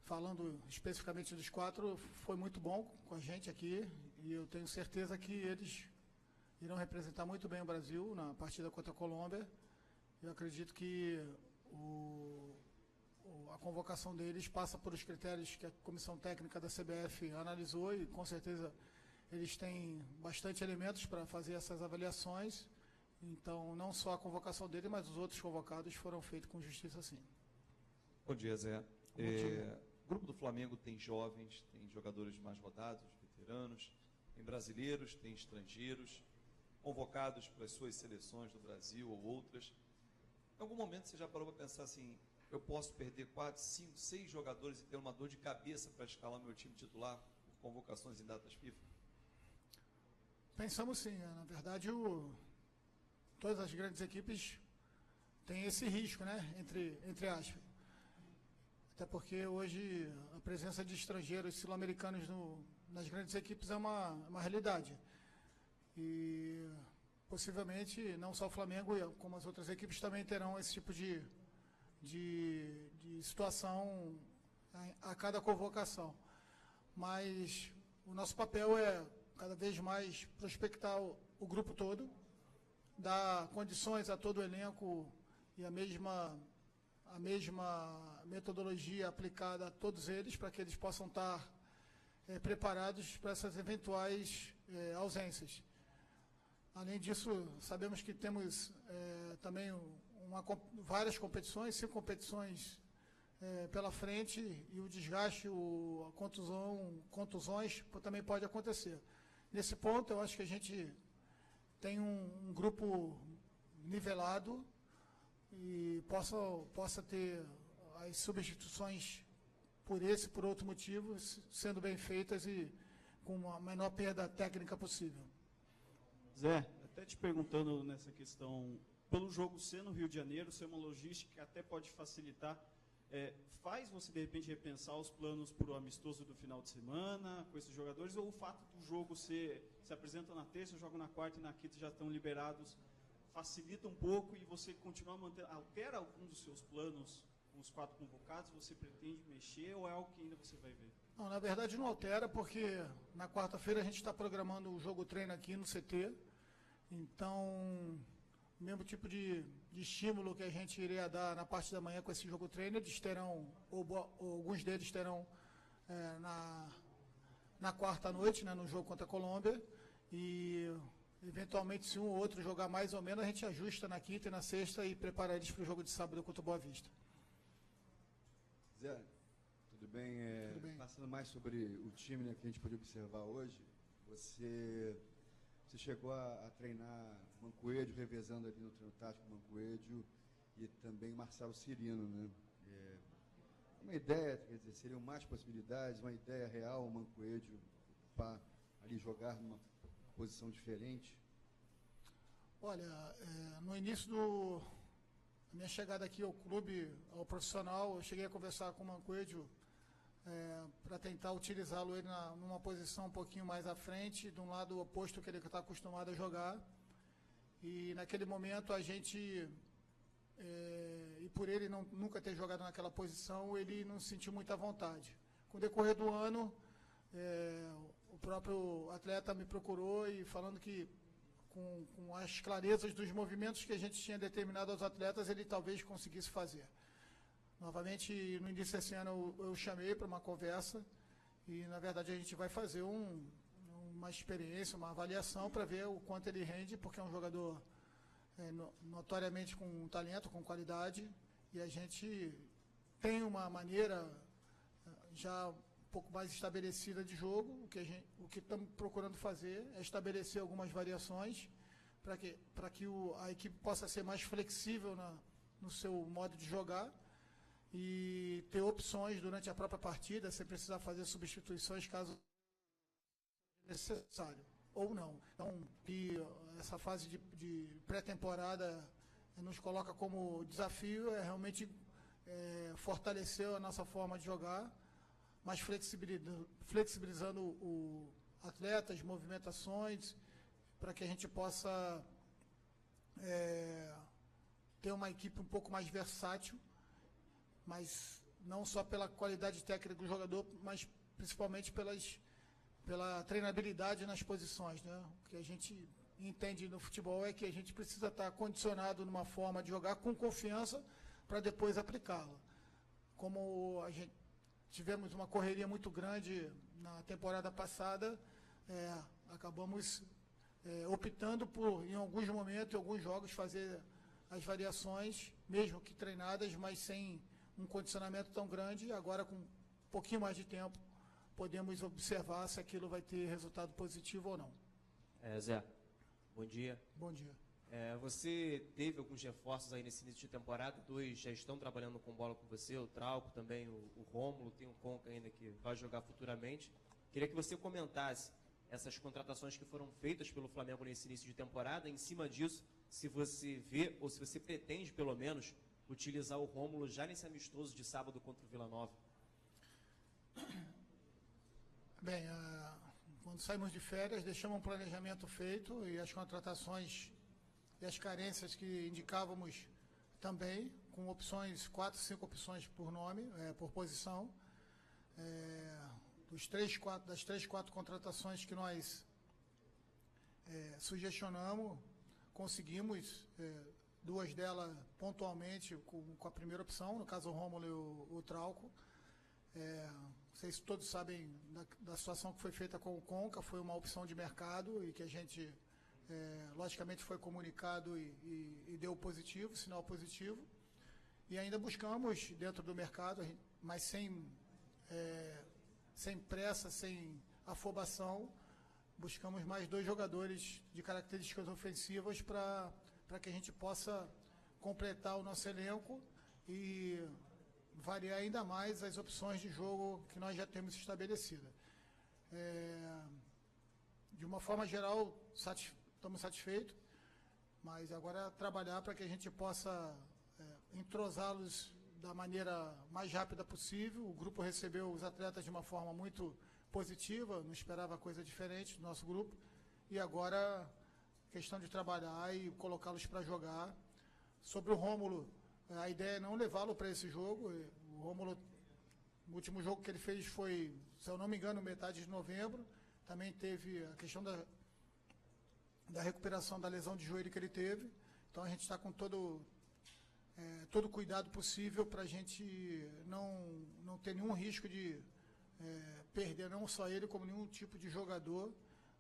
falando especificamente dos 4, foi muito bom com a gente aqui, e eu tenho certeza que eles irão representar muito bem o Brasil na partida contra a Colômbia. Eu acredito que a convocação deles passa por os critérios que a comissão técnica da CBF analisou, e com certeza eles têm bastante elementos para fazer essas avaliações. Então, não só a convocação dele, mas os outros convocados foram feitos com justiça, sim. Bom dia, Zé. O grupo do Flamengo tem jovens, tem jogadores mais rodados, veteranos, tem brasileiros, tem estrangeiros, convocados para as suas seleções do Brasil ou outras. Em algum momento você já parou para pensar assim, eu posso perder 4, 5, 6 jogadores e ter uma dor de cabeça para escalar meu time titular por convocações em datas FIFA? Pensamos sim. Na verdade, todas as grandes equipes têm esse risco, né? Entre aspas. Até porque hoje a presença de estrangeiros sul-americanos nas grandes equipes é uma realidade. E possivelmente não só o Flamengo, como as outras equipes também terão esse tipo de situação a cada convocação. Mas o nosso papel é cada vez mais prospectar o grupo todo, dar condições a todo o elenco e a mesma metodologia aplicada a todos eles, para que eles possam estar preparados para essas eventuais ausências. Além disso, sabemos que temos também várias competições, 5 competições pela frente, e o desgaste, a contusões também pode acontecer. Nesse ponto, eu acho que a gente tem um grupo nivelado e possa ter as substituições por outro motivo, sendo bem feitas e com a menor perda técnica possível. Zé, até te perguntando nessa questão, pelo jogo ser no Rio de Janeiro, ser uma logística que até pode facilitar, faz você, de repente, repensar os planos para o amistoso do final de semana com esses jogadores, ou o fato do jogo se apresenta na terça, joga na quarta e na quinta já estão liberados, facilita um pouco e você continua mantendo, altera algum dos seus planos com os 4 convocados, você pretende mexer ou é algo que ainda você vai ver? Não, na verdade não altera, porque na quarta-feira a gente está programando o jogo treino aqui no CT, então o mesmo tipo de estímulo que a gente iria dar na parte da manhã com esse jogo treino, eles terão, ou alguns deles terão na quarta noite, né, no jogo contra a Colômbia, e eventualmente se um ou outro jogar mais ou menos, a gente ajusta na quinta e na sexta e prepara eles para o jogo de sábado contra o Boa Vista. Zé, tudo bem? Tudo bem. Passando mais sobre o time, né, que a gente pôde observar hoje, você chegou a treinar Mancoedio, revezando ali no treino tático Mancoedio e também Marcelo Cirino, né? Uma ideia, quer dizer, seriam mais possibilidades, uma ideia real, o Mancoedio para ali jogar numa posição diferente? Olha, no início da minha chegada aqui ao clube, ao profissional, eu cheguei a conversar com o Mancoedio para tentar utilizá-lo ele numa posição um pouquinho mais à frente, de um lado oposto que ele está acostumado a jogar. E naquele momento a gente, e por ele nunca ter jogado naquela posição, ele não se sentiu muita vontade. Com o decorrer do ano, o próprio atleta me procurou e falando que com as clarezas dos movimentos que a gente tinha determinado aos atletas, ele talvez conseguisse fazer. Novamente, no início desse ano, eu chamei para uma conversa e, na verdade, a gente vai fazer uma experiência, uma avaliação para ver o quanto ele rende, porque é um jogador notoriamente com talento, com qualidade, e a gente tem uma maneira já um pouco mais estabelecida de jogo. O que estamos procurando fazer é estabelecer algumas variações para que a equipe possa ser mais flexível no seu modo de jogar e ter opções durante a própria partida, sem precisar fazer substituições caso necessário, ou não. Então, essa fase de pré-temporada nos coloca como desafio realmente fortalecer a nossa forma de jogar, mas flexibilizando o atleta, as movimentações, para que a gente possa ter uma equipe um pouco mais versátil, mas não só pela qualidade técnica do jogador, mas principalmente pela treinabilidade nas posições, né? O que a gente entende no futebol é que a gente precisa estar condicionado numa forma de jogar com confiança para depois aplicá-la. Como a gente tivemos uma correria muito grande na temporada passada, acabamos optando por, em alguns momentos, em alguns jogos, fazer as variações, mesmo que treinadas, mas sem um condicionamento tão grande. Agora, com um pouquinho mais de tempo, podemos observar se aquilo vai ter resultado positivo ou não. Zé, bom dia. Bom dia. Você teve alguns reforços aí nesse início de temporada, 2 já estão trabalhando com bola com você, o Trauco, também o Rômulo, tem o Conca ainda que vai jogar futuramente. Queria que você comentasse essas contratações que foram feitas pelo Flamengo nesse início de temporada. Em cima disso, se você vê, ou se você pretende, pelo menos, utilizar o Rômulo já nesse amistoso de sábado contra o Vila Nova. Bem, quando saímos de férias, deixamos um planejamento feito e as contratações e as carências que indicávamos também, com opções, 4, 5 opções por nome, por posição. Das 3, 4 contratações que nós sugestionamos, conseguimos 2 delas pontualmente com a primeira opção, no caso o Rômulo e o Trauco. Vocês todos sabem da situação que foi feita com o Conca, foi uma opção de mercado e que a gente, logicamente, foi comunicado e deu positivo, sinal positivo. E ainda buscamos dentro do mercado, mas sem pressa, sem afobação, buscamos mais 2 jogadores de características ofensivas para que a gente possa completar o nosso elenco e variar ainda mais as opções de jogo que nós já temos estabelecidas. De uma forma geral, estamos satisfeitos, mas agora trabalhar para que a gente possa entrosá-los da maneira mais rápida possível. O grupo recebeu os atletas de uma forma muito positiva, não esperava coisa diferente do nosso grupo, e agora questão de trabalhar e colocá-los para jogar. Sobre o Rômulo, a ideia é não levá-lo para esse jogo. O Rômulo, o último jogo que ele fez foi, se eu não me engano, metade de novembro. Também teve a questão da recuperação da lesão de joelho que ele teve. Então a gente está com todo o cuidado possível para a gente não ter nenhum risco de perder não só ele, como nenhum tipo de jogador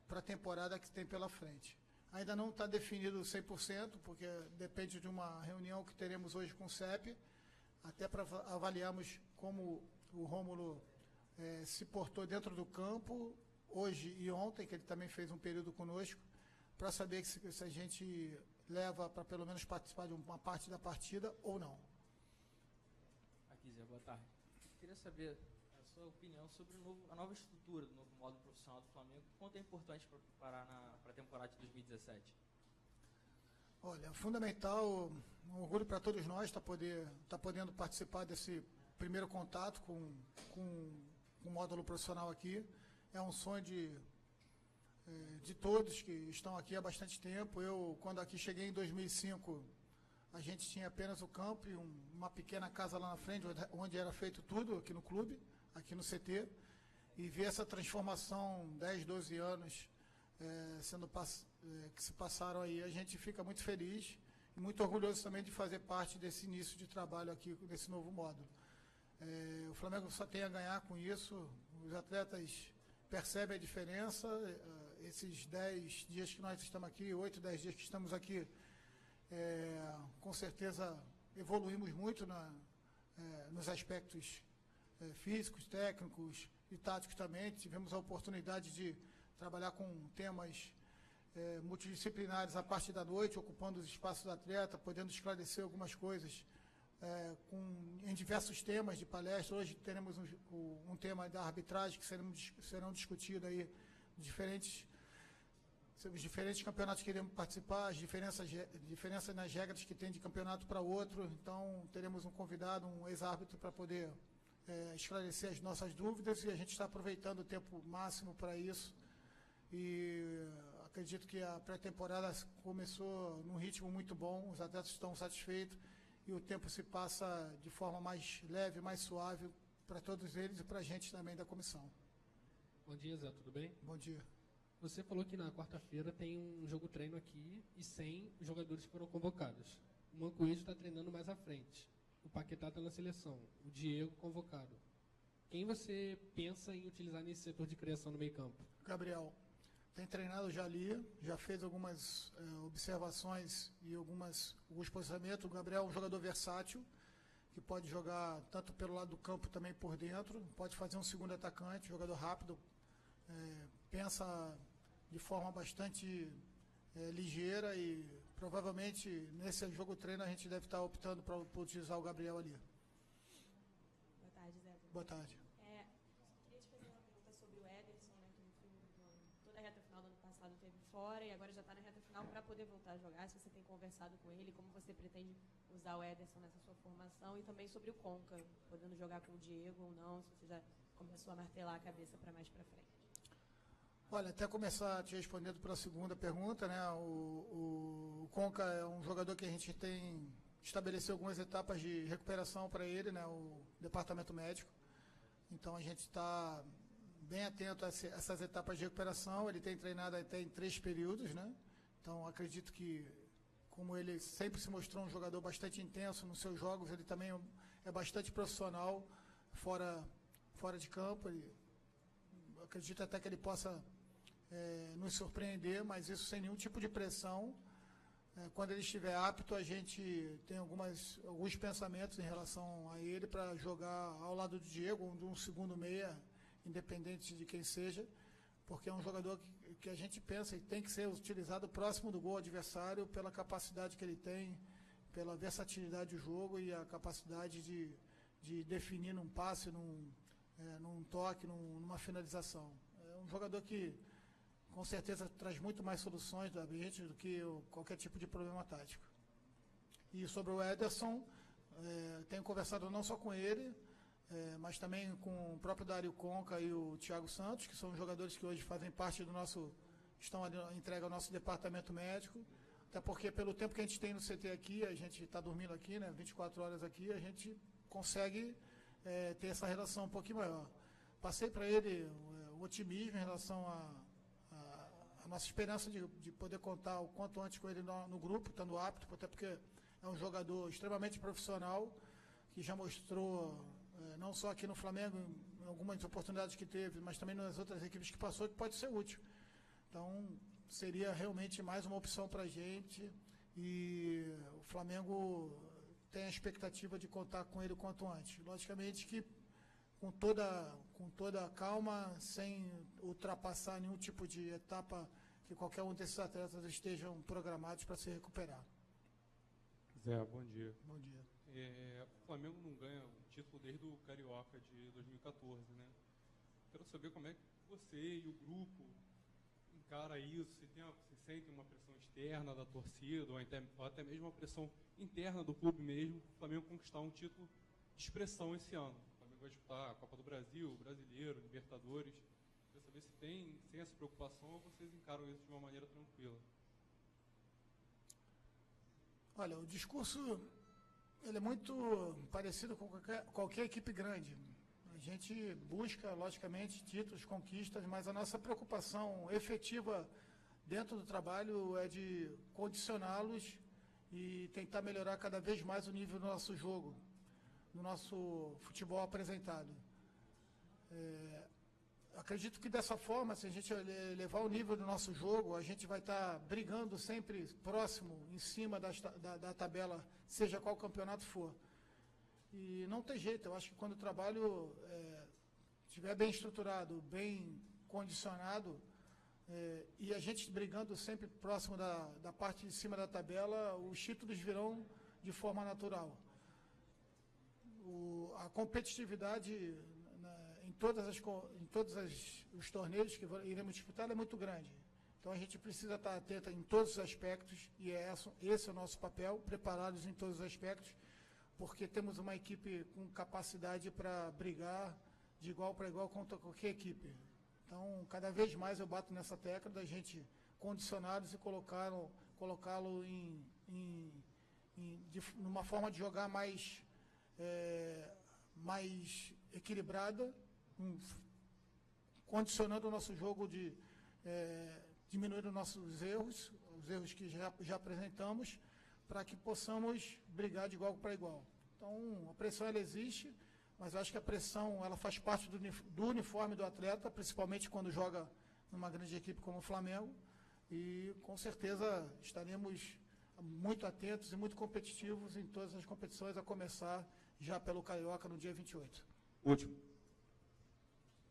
para a temporada que tem pela frente. Ainda não está definido 100%, porque depende de uma reunião que teremos hoje com o CEP, até para avaliarmos como o Rômulo se portou dentro do campo, hoje e ontem, que ele também fez um período conosco, para saber se a gente leva para pelo menos participar de uma parte da partida ou não. Aqui, Zé, boa tarde. Queria saber a sua opinião sobre a nova estrutura do novo modo profissional do Flamengo. Quanto é importante para preparar para a temporada de 2017? Olha, fundamental, um orgulho para todos nós tá podendo participar desse primeiro contato com o módulo profissional aqui. É um sonho de todos que estão aqui há bastante tempo. Eu, quando aqui cheguei em 2005, a gente tinha apenas o campo e uma pequena casa lá na frente, onde era feito tudo aqui no clube, aqui no CT, e ver essa transformação, 10, 12 anos que se passaram aí, a gente fica muito feliz e muito orgulhoso também de fazer parte desse início de trabalho aqui, desse novo módulo. O Flamengo só tem a ganhar com isso, os atletas percebem a diferença. Esses 10 dias que nós estamos aqui, 8, 10 dias que estamos aqui, com certeza evoluímos muito nos aspectos físicos, técnicos e táticos também. Tivemos a oportunidade de trabalhar com temas multidisciplinares a partir da noite, ocupando os espaços do atleta, podendo esclarecer algumas coisas em diversos temas de palestra. Hoje teremos um tema da arbitragem que serão discutidos aí, os diferentes campeonatos que iremos participar, as diferenças nas regras que tem de campeonato para outro. Então, teremos um convidado, um ex-árbitro, para poder esclarecer as nossas dúvidas, e a gente está aproveitando o tempo máximo para isso. E acredito que a pré-temporada começou num ritmo muito bom, os atletas estão satisfeitos, e o tempo se passa de forma mais leve, mais suave para todos eles e para a gente também da comissão. Bom dia, Zé, tudo bem? Bom dia. Você falou que na quarta-feira tem um jogo treino aqui e 100 jogadores foram convocados. O Mancoejo está treinando mais à frente. O Paquetá está na seleção. O Diego convocado. Quem você pensa em utilizar nesse setor de criação no meio campo? Gabriel, tem treinado já ali, já fez algumas observações e alguns posicionamentos. O Gabriel é um jogador versátil, que pode jogar tanto pelo lado do campo também por dentro, pode fazer um segundo atacante, jogador rápido, pensa de forma bastante ligeira e provavelmente nesse jogo treino a gente deve estar optando por utilizar o Gabriel ali. Boa tarde, Zé. Boa tarde. Queria te fazer uma pergunta sobre o Ederson, né, que no fim toda a reta final do ano passado teve fora e agora já está na reta final para poder voltar a jogar. Se você tem conversado com ele, como você pretende usar o Ederson nessa sua formação, e também sobre o Conca, podendo jogar com o Diego ou não, se você já começou a martelar a cabeça para mais para frente. Olha, até começar te respondendo pela segunda pergunta, né? O Conca é um jogador que a gente tem estabelecido algumas etapas de recuperação para ele, né? O departamento médico. Então a gente está bem atento a essas etapas de recuperação. Ele tem treinado até em 3 períodos, né? Então acredito que, como ele sempre se mostrou um jogador bastante intenso nos seus jogos, ele também é bastante profissional fora de campo. Acredito até que ele possa nos surpreender, mas isso sem nenhum tipo de pressão. Quando ele estiver apto, a gente tem alguns pensamentos em relação a ele para jogar ao lado do Diego, ou de um segundo meia, independente de quem seja, porque é um jogador que a gente pensa e tem que ser utilizado próximo do gol adversário pela capacidade que ele tem, pela versatilidade do jogo e a capacidade de definir num passe, num toque, numa finalização. É um jogador que com certeza traz muito mais soluções da gente do que qualquer tipo de problema tático. E sobre o Ederson, tenho conversado não só com ele, mas também com o próprio Dário Conca e o Thiago Santos, que são jogadores que hoje fazem parte do estão entregue ao nosso departamento médico, até porque pelo tempo que a gente tem no CT aqui, a gente está dormindo aqui, né, 24 horas aqui, a gente consegue ter essa relação um pouquinho maior. Passei para ele o otimismo em relação a nossa esperança de poder contar o quanto antes com ele no grupo, estando apto, até porque é um jogador extremamente profissional, que já mostrou, não só aqui no Flamengo, em algumas oportunidades que teve, mas também nas outras equipes que passou, que pode ser útil. Então, seria realmente mais uma opção para a gente, e o Flamengo tem a expectativa de contar com ele o quanto antes. Logicamente que com toda a calma, sem ultrapassar nenhum tipo de etapa que qualquer um desses atletas estejam programados para se recuperar. Zé, bom dia. Bom dia. O Flamengo não ganha o título desde o Carioca de 2014, né? Quero saber como é que você e o grupo encara isso, se sente uma pressão externa da torcida, ou até mesmo uma pressão interna do clube mesmo, para o Flamengo conquistar um título de expressão esse ano. Vai disputar a Copa do Brasil, Brasileiro, Libertadores. Queria saber se tem essa preocupação ou vocês encaram isso de uma maneira tranquila. Olha, o discurso ele é muito parecido com qualquer equipe grande. A gente busca, logicamente, títulos, conquistas, mas a nossa preocupação efetiva dentro do trabalho é de condicioná-los e tentar melhorar cada vez mais o nível do nosso jogo, no nosso futebol apresentado. Acredito que dessa forma, se a gente elevar o nível do nosso jogo, a gente vai estar brigando sempre próximo, em cima da tabela, seja qual campeonato for. E não tem jeito, eu acho que quando o trabalho estiver bem estruturado, bem condicionado, e a gente brigando sempre próximo da parte de cima da tabela, os títulos virão de forma natural. A competitividade em todos os torneios que iremos disputar é muito grande. Então a gente precisa estar atento em todos os aspectos, e esse é o nosso papel, prepará-los em todos os aspectos, porque temos uma equipe com capacidade para brigar de igual para igual contra qualquer equipe. Então, cada vez mais eu bato nessa tecla da gente condicioná-los e colocá-lo numa forma de jogar mais equilibrada, condicionando o nosso jogo diminuindo nossos erros, os erros que já apresentamos, para que possamos brigar de igual para igual. Então, a pressão ela existe, mas eu acho que a pressão ela faz parte do uniforme do atleta, principalmente quando joga numa grande equipe como o Flamengo, e com certeza estaremos muito atentos e muito competitivos em todas as competições, a começar já pelo Carioca no dia 28. Último.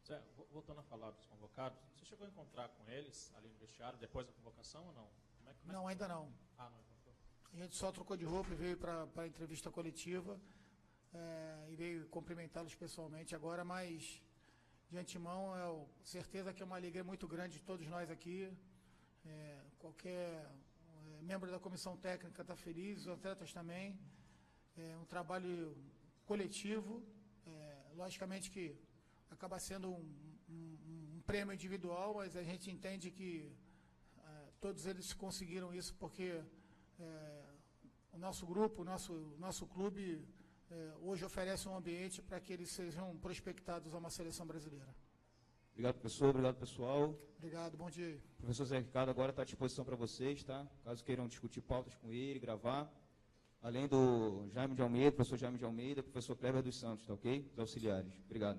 Zé, voltando a falar dos convocados, você chegou a encontrar com eles ali no vestiário depois da convocação ou não? Não, ainda não. Ah, não encontrou. A gente só trocou de roupa e veio para a entrevista coletiva e veio cumprimentá-los pessoalmente agora, mas de antemão, certeza que é uma alegria muito grande de todos nós aqui. Qualquer membro da comissão técnica está feliz, os atletas também. É um trabalho coletivo, logicamente que acaba sendo um prêmio individual, mas a gente entende que todos eles conseguiram isso porque o nosso grupo, o nosso clube hoje oferece um ambiente para que eles sejam prospectados a uma seleção brasileira. Obrigado, professor. Obrigado, pessoal. Obrigado, bom dia. O professor Zé Ricardo agora está à disposição para vocês, tá? Caso queiram discutir pautas com ele, gravar. Além do Jaime de Almeida, professor Jaime de Almeida, professor Kleber dos Santos, tá ok? Os auxiliares. Obrigado.